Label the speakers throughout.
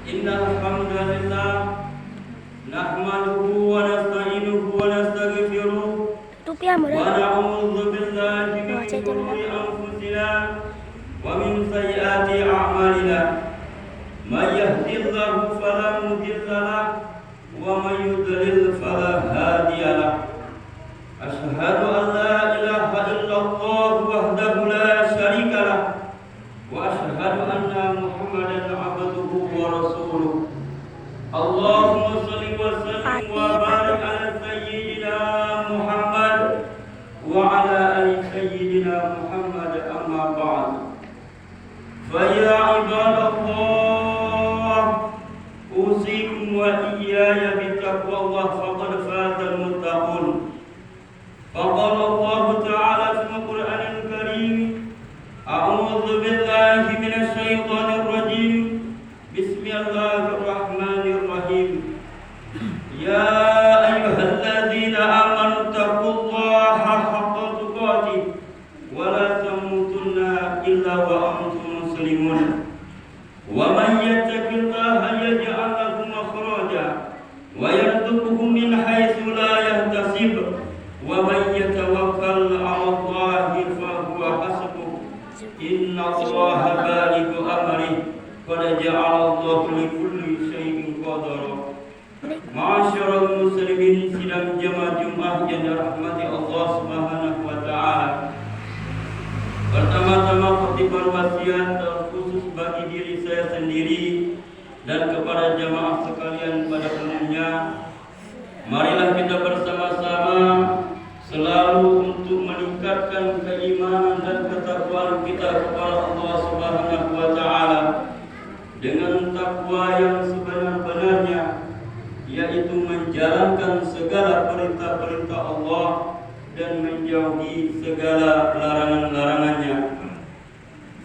Speaker 1: Innal hamdalillah nahmaduhu wa nasta'inuhu wa nastaghfiruh wa na'udzu billahi min shururi anfusina wa min sayyiati a'malina. May yahdihillahu fala mudilla lahu wa may yudlil fala hadiya lahu. Asyhadu an la ilaha illallah wahdahu la syarika lahu wa asyhadu anna Muhammadan abduhu wa rasuluh. Allahumma shalli wa sallim wa barik ala sayyidina Muhammad wa ala ali sayyidina Muhammad, amma ba'd. Fa ya ibadallah, usikum wa iyaya bittaqwallah faqad fazal muttaqun. Faqala Allah ta'ala fil Qur'anil Karim, a'udzu billahi minasy syaithanir rajim. Bismillahirrahmanirrahim. Ya ayyuhalladzina amanu taqullaha haqqa tuqatih wa la tamutunna illa wa antum muslimun. Wa man yattaqillaha yaj'al lahu makhraja wa yarzuqhu min haitsu la yahtasib. Wa man yatawakkal 'ala Allahi fa huwa hasbuh. Inna Allaha balighu amrihi. Qad ja'ala Allahu li kulli syai'in qadara. Ma'asyiral muslimin, sidang jamaah Jumat yang dirahmati Allah Subhanahu wa taala. Pertama-tama khutbah wasiat terkhusus bagi diri saya sendiri dan kepada jamaah sekalian pada umumnya. Marilah kita bersama-sama selalu untuk meningkatkan keimanan dan ketakwaan kita kepada Allah Subhanahu wa taala dengan takwa yang sebenar-benarnya, yaitu menjalankan segala perintah-perintah Allah dan menjauhi segala larangan-larangannya.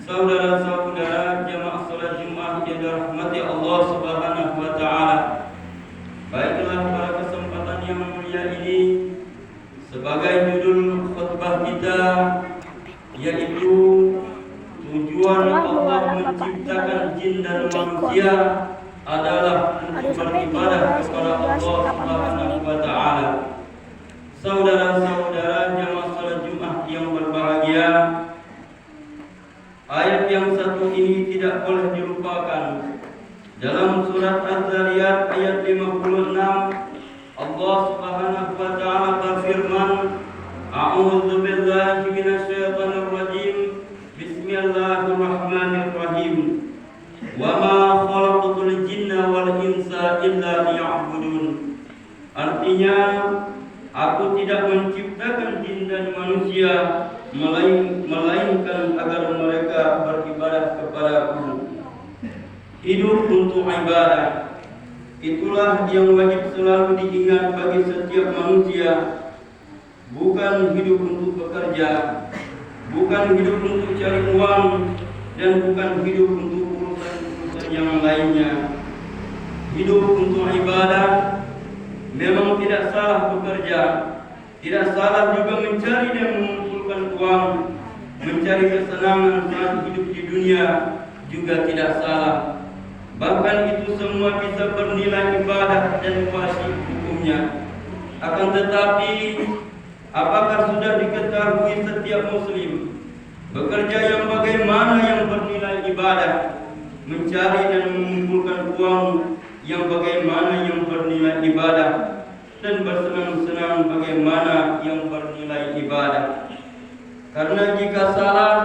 Speaker 1: Saudara-saudara jamaah salat Jumat yang dirahmati Allah Subhanahu wa taala, baiklah pada kesempatan yang mulia ini, sebagai judul khutbah kita yaitu tujuan Allah menciptakan jin dan manusia adalah untuk beribadah kepada Allah Subhanahu wa taala. Saudara-saudara jamaah salat Jumat yang berbahagia, ayat yang satu ini tidak boleh dilupakan. Dalam surat Az-Zariyat ayat 56, Allah Subhanahu wa taala berfirman, a'udzu billahi minasy syaithanir rajim. Bismillahirrahmanirrahim. Wa ma khalaqtul jinna wal insa illa liya'budun. Artinya, aku tidak menciptakan jin dan manusia melainkan agar mereka beribadah kepadaku. Hidup untuk ibadah, itulah yang wajib selalu diingat bagi setiap manusia. Bukan hidup untuk bekerja, bukan hidup untuk cari uang, dan bukan hidup untuk urusan-urusan yang lainnya. Hidup untuk ibadah. Memang tidak salah bekerja, tidak salah juga mencari dan mengumpulkan uang, mencari kesenangan saat hidup di dunia juga tidak salah. Bahkan itu semua bisa bernilai ibadah dan wajib hukumnya. Akan tetapi, apakah sudah diketahui setiap muslim bekerja yang bagaimana yang bernilai ibadah, mencari dan mengumpulkan uang yang bagaimana yang bernilai ibadah, dan bersenang-senang bagaimana yang bernilai ibadah? Karena jika salah,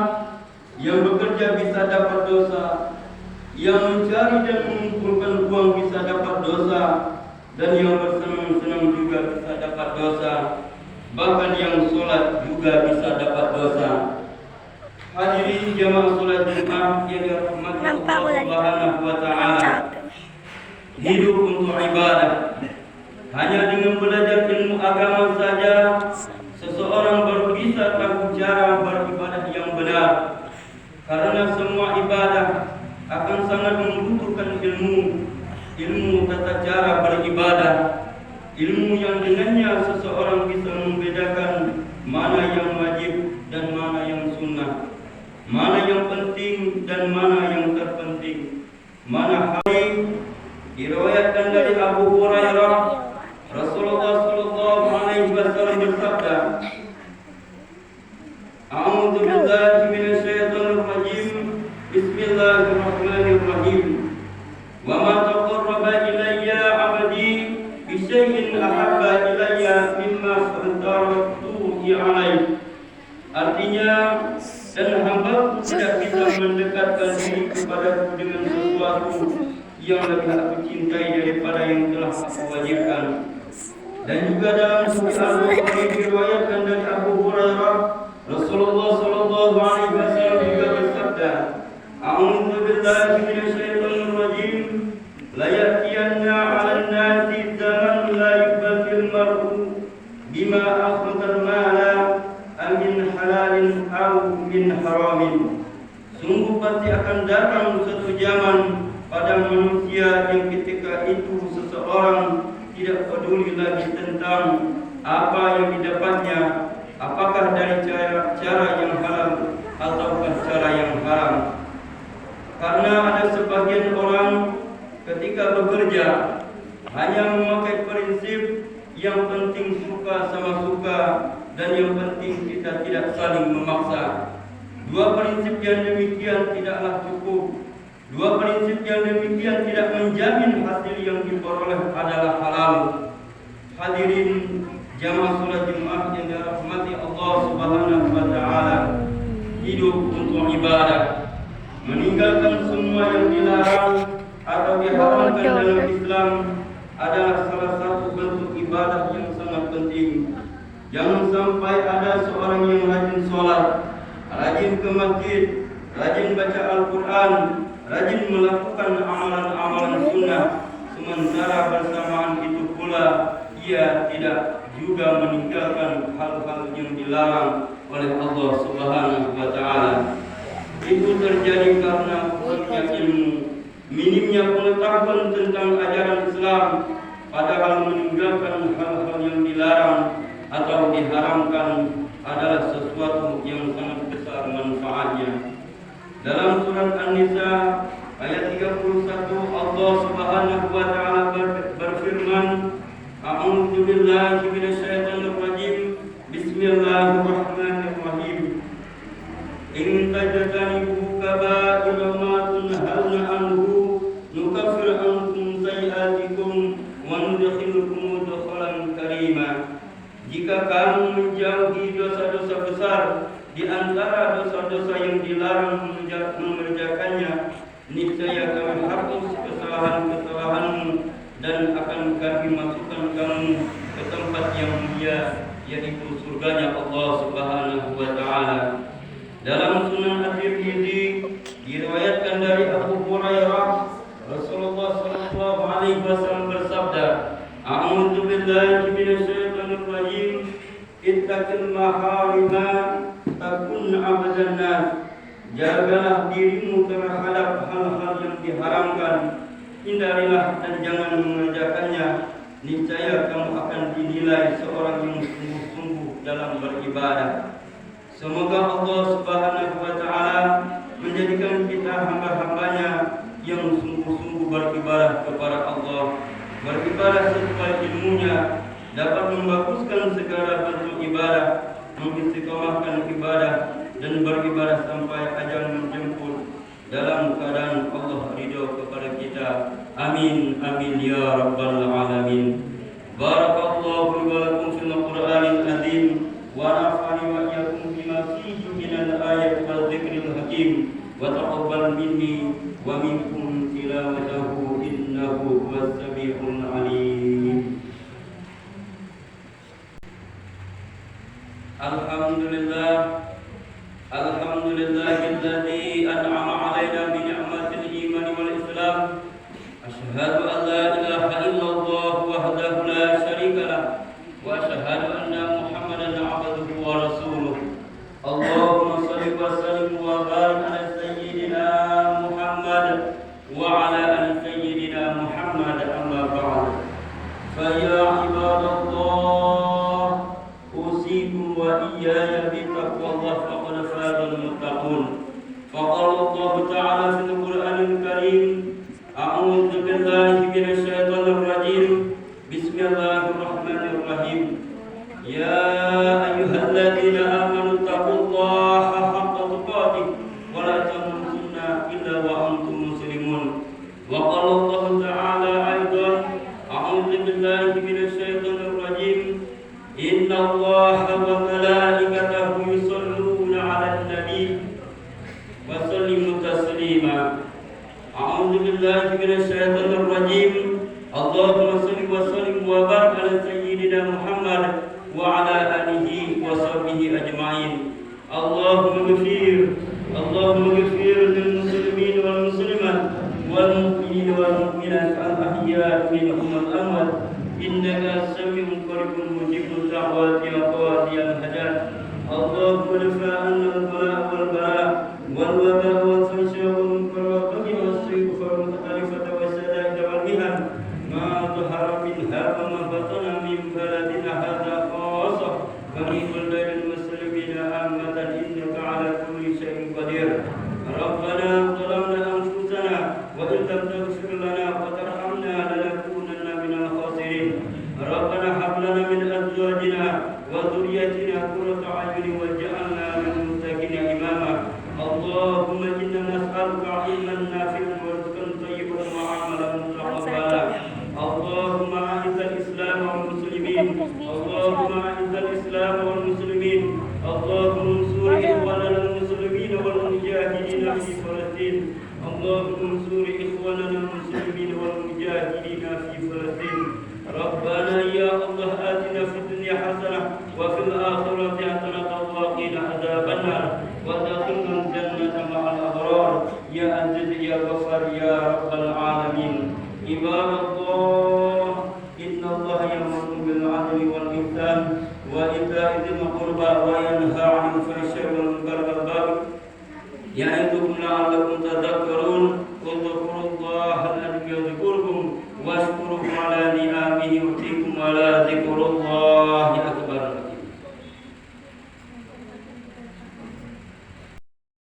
Speaker 1: yang bekerja bisa dapat dosa, yang mencari dan mengumpulkan uang bisa dapat dosa, dan yang bersenang-senang juga bisa dapat dosa. Bahkan yang sholat juga bisa dapat dosa. Hadirin jamaah sholat Jumat yang dirahmati Allah Subhanahu wa taala. Hidup untuk ibadah. Hanya dengan belajar ilmu agama saja seseorang baru bisa tahu cara beribadah yang benar. Karena semua ibadah akan sangat membutuhkan ilmu tata cara beribadah, ilmu yang dengannya seseorang bisa membedakan mana yang wajib dan mana yang sunnah, mana yang penting dan mana yang terpenting, mana baik diriwayatkan dari Abu Hurairah, Rasulullah sallallahu alaihi wasallam bersabda, A'udzu billahi minasyaitonir rajim. Bismillahirrahmanirrahim. Wa ma taqarraba ilayya 'abdi bi syai'in ahabba ilayya mimma aftaratuhu 'alaihi. Artinya, dan hamba tidak bisa mendekatkan diri kepadaku dengan sesuatu yang lebih aku cintai daripada yang telah aku wajibkan. Dan juga dalam Sahih Al-Bukhari diriwayatkan dari Abu Hurairah, Rasulullah sallallahu alaihi wasallam juga bersabda, A'udzu billahi minasyaitonir rajim. La ya'tiyanna 'alan nasi zaman la yubatil mar'u bima akhadha al-mala min halalin aw min haramin. Sungguh pasti akan datang suatu zaman pada manusia yang ketika itu seseorang tidak peduli lagi tentang apa yang didapatnya, apakah dari cara yang halal ataukah cara yang haram. Karena ada sebagian orang ketika bekerja hanya memakai prinsip yang penting suka sama suka dan yang penting kita tidak saling memaksa. Dua prinsip yang demikian tidaklah cukup. Dua prinsip yang demikian tidak menjamin hasil yang diperoleh adalah halal. Hadirin jamaah salat Jumat yang dirahmati Allah Subhanahu wa taala, hidup untuk ibadah, meninggalkan semua yang dilarang atau diharamkan dalam Islam adalah salah satu bentuk ibadah yang sangat penting. Jangan sampai ada seorang yang rajin sholat, rajin ke masjid, rajin baca Al-Quran, rajin melakukan amalan-amalan sunnah, sementara bersamaan itu pula ia tidak juga meninggalkan hal-hal yang dilarang oleh Allah Subhanahu wa taala. Itu terjadi karena kurangnya ilmu, minimnya pengetahuan tentang ajaran Islam, padahal meninggalkan hal-hal yang dilarang atau diharamkan adalah sesuatu yang sangat besar manfaatnya. Dalam surat An-Nisa ayat 31 Allah Subhanahu wa taala berfirman, A'udzu billahi minasyaitonir rajim. Bismillahirrahmanirrahim. In tajtanibu kaba'ira ma tunhauna anhu nukaffir ankum sayi'atikum wa nudkhilukum mudkhalan karima. Jika kamu menjauhi dosa-dosa besar di antara dosa-dosa yang dilarang mengerjakannya, niscaya kami hapus kesalahan-kesalahanmu dan akan kami masukkan kamu ke tempat yang mulia, yaitu surganya Allah Subhanahu wa taala. Dalam Sunan At-Tirmidzi diriwayatkan dari Abu Hurairah, Rasulullah sallallahu alaihi wasallam bersabda, A'udzu billahi minasyaitonir rajim. Ittaqil maharima takun 'abdan nas. Jagalah dirimu terhadap hal-hal yang diharamkan, hindarilah dan jangan mengerjakannya, niscaya kamu akan dinilai seorang yang sungguh-sungguh dalam beribadah. Semoga Allah Subhanahu wa taala menjadikan kita hamba-hambanya yang sungguh-sungguh beribadah kepada Allah, beribadah sesuai ilmunya, dapat membaguskan segala bentuk ibadah, mengistiqomahkan ibadah dan beribadah sampai ajal menjemput dalam keadaan Allah ridho kepada kita. Amin amin ya rabbal alamin. Barakallahu li wa lakum fil Qur'anil azim wa nafa'ani wa iyyakum bima fihi minal ayati wal dzikril hakim wa taqabbal minni wa minkum tilawatahu innahu huwas samiul alim. Alhamdulillahilladzi an'ama 'alaina bi ni'matil iman wal islam. Asyhadu an la ilaha illallah wahdahu la syarika lah wa asyhadu anna Muhammadan 'abduhu wa rasuluh. Allahumma shalli wa sallim wa barik ala sayyidina Muhammad wa ala ali sayyidina Muhammad, amma ba'd. Fa ya ibadallah, usikum wa iyaya bi taqwallah faqad fazal muttaqun. Faqala Allah ta'ala fil Qur'anil Karim, A'udzu billahi minasyaitonir rajim. Bismillahirrahmanirrahim. Ya ayyuhalladzina amanu taqullaha haqqa tuqatih wa la tamutunna illa wa antum muslimun. Wa qala Allah ta'ala aidan, a'udzu billahi minasyaitonir rajim. Innallaha wa malaikatahu yusholluna 'alan nabi wa sallimu taslima. A'udzu billahi minasyaitonir rajim. Allahumma shalli wa sallim wa barik ala sayyidina Muhammad wa ala alihi wa sahbihi ajma'in. Allahumma ghfir lil muslimin wal muslimat wal mu'minin wal mu'minat al ahya'i minhum wal amwat innaka sami'un qaribun mujibud da'wati ya qadiyal hajat. Allahumma dafa 'anna al-bala' wal bara' wal waba' wal fahsya wal munkar wal baghi was sayyi wal mukhalifata was sada'id wal mihan ma dhahara minha wa ma batana min baladina hadha khassa wa min baladil muslimina ammatan innaka 'ala kulli shay'in qadir. Rabbana zalamna anfusana wa in lam taghfir lana wa tarhamna lanakunanna minal khasirin. Rabbana hab lana min azwajina wa dhurriyyatina qurrata a'yunin waj'alna lil muttaqina imama. Allahumma inna nas'aluka 'ilman nafi'an wa rizqan thayyiban wa 'amalan mutaqabbalan. Allahumma a'izzal Islam wal muslimin. Allahumma a'izzal Islam wal muslimin. Allahumma ansur ikhwanana al muslimin wal mujahidin fi Palestin. Allahumma ansur ikhwanana al muslimin wal mujahidin fi Palestin. Rabbana ya Allah atina fid dunya hasanah wa fil akhirati hasanah wa qina adzabannar wa adkhilna jannata ma'al abrar ya aziz ya ghafar ya rabbal alamin. Ibadallah, inna Allah ya'muru bil 'adli wal ihsan wa ita'i dzil qurba wa yanha 'anil fahsya'i wal munkari wal baghi ya'idukum la'allakum tadhakkarun. Udhkurullaha al-'azima yadhkurkum washkuruhu 'ala ni'amihi yu'tikum wa la dzikrullahi akbar.